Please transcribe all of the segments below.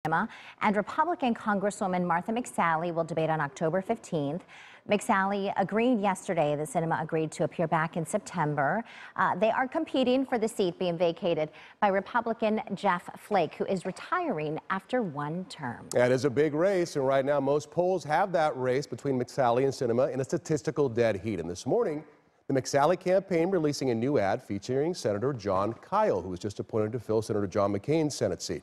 And Republican Congresswoman Martha McSally will debate on October 15th. McSally agreed yesterday that Sinema agreed to appear back in September. They are competing for the seat being vacated by Republican Jeff Flake, who is retiring after one term. That is a big race, and right now most polls have that race between McSally and Sinema in a statistical dead heat. And this morning, the McSally campaign releasing a new ad featuring Senator John Kyle, who was just appointed to fill Senator John McCain's Senate seat.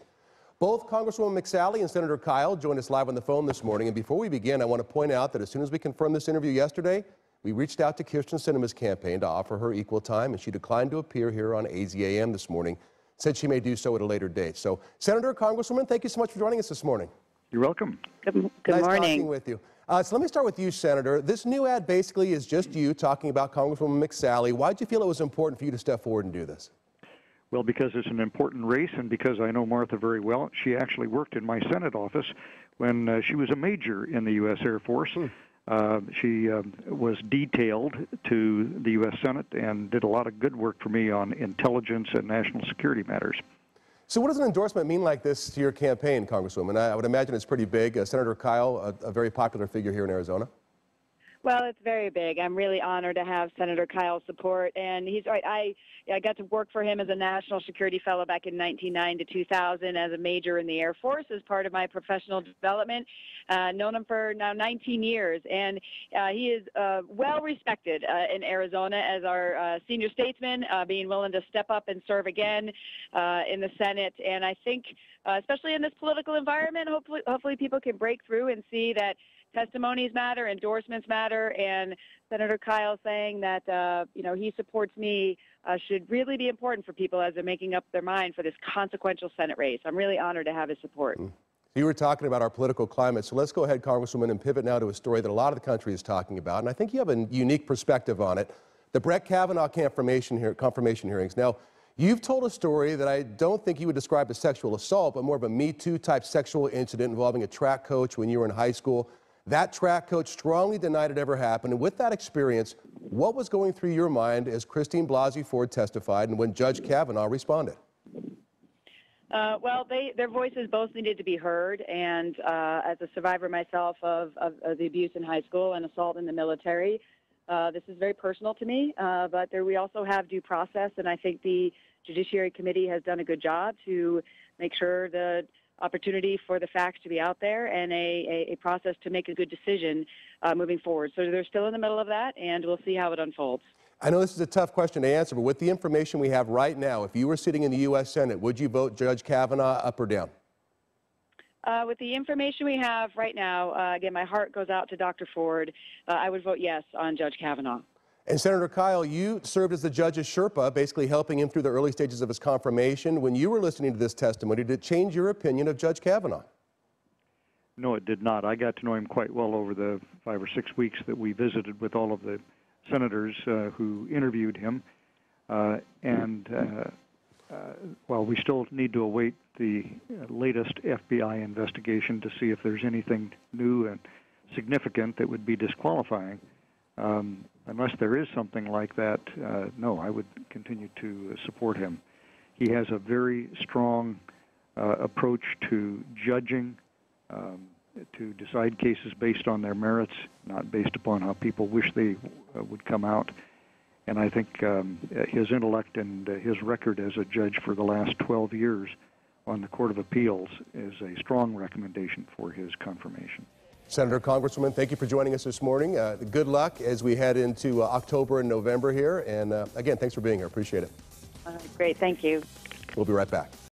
Both Congresswoman McSally and Senator Kyle joined us live on the phone this morning. And before we begin, I want to point out that as soon as we confirmed this interview yesterday, we reached out to Kyrsten Sinema's campaign to offer her equal time, and she declined to appear here on AZAM this morning, said she may do so at a later date. So, Senator, Congresswoman, thank you so much for joining us this morning. You're welcome. Good nice morning. Talking with you. So let me start with you, Senator. This new ad basically is just you talking about Congresswoman McSally. Why did you feel it was important for you to step forward and do this? Well, because it's an important race, and because I know Martha very well. She actually worked in my Senate office when she was a major in the U.S. Air Force. She was detailed to the U.S. Senate and did a lot of good work for me on intelligence and national security matters. So what does an endorsement mean like this to your campaign, Congresswoman? I would imagine it's pretty big. Senator Kyle, a very popular figure here in Arizona. Well, it's very big. I'm really honored to have Senator Kyle's support, and he's right. I got to work for him as a national security fellow back in 1999 to 2000 as a major in the Air Force as part of my professional development. Known him for now 19 years, and he is well respected in Arizona as our senior statesman, being willing to step up and serve again in the Senate. And I think, especially in this political environment, hopefully people can break through and see that testimonies matter, endorsements matter, and Senator Kyle saying that he supports me should really be important for people as they're making up their mind for this consequential Senate race. I'm really honored to have his support. You were talking about our political climate, so let's go ahead, Congresswoman, and pivot now to a story that a lot of the country is talking about, and I think you have a unique perspective on it, the Brett Kavanaugh confirmation hearings. Now, you've told a story that I don't think you would describe as sexual assault, but more of a Me Too type sexual incident involving a track coach when you were in high school. That track coach strongly denied it ever happened. And with that experience, what was going through your mind as Christine Blasey Ford testified and when Judge Kavanaugh responded? Well, their voices both needed to be heard. And as a survivor myself of the abuse in high school and assault in the military, this is very personal to me. But we also have due process. And I think the Judiciary Committee has done a good job to make sure the opportunity for the facts to be out there and a process to make a good decision moving forward. So they're still in the middle of that, and we'll see how it unfolds. I know this is a tough question to answer, but with the information we have right now, if you were sitting in the U.S. Senate, would you vote Judge Kavanaugh up or down? With the information we have right now, again, my heart goes out to Dr. Ford. I would vote yes on Judge Kavanaugh. And Senator Kyle, you served as the judge's Sherpa, basically helping him through the early stages of his confirmation. When you were listening to this testimony, did it change your opinion of Judge Kavanaugh? No, it did not. I got to know him quite well over the 5 or 6 weeks that we visited with all of the senators who interviewed him. While we still need to await the latest FBI investigation to see if there's anything new and significant that would be disqualifying, unless there is something like that, no, I would continue to support him. He has a very strong approach to judging, to decide cases based on their merits, not based upon how people wish they would come out. And I think his intellect and his record as a judge for the last 12 years on the Court of Appeals is a strong recommendation for his confirmation. Senator, Congresswoman, thank you for joining us this morning. Good luck as we head into October and November here. And again, thanks for being here. Appreciate it. Great. Thank you. We'll be right back.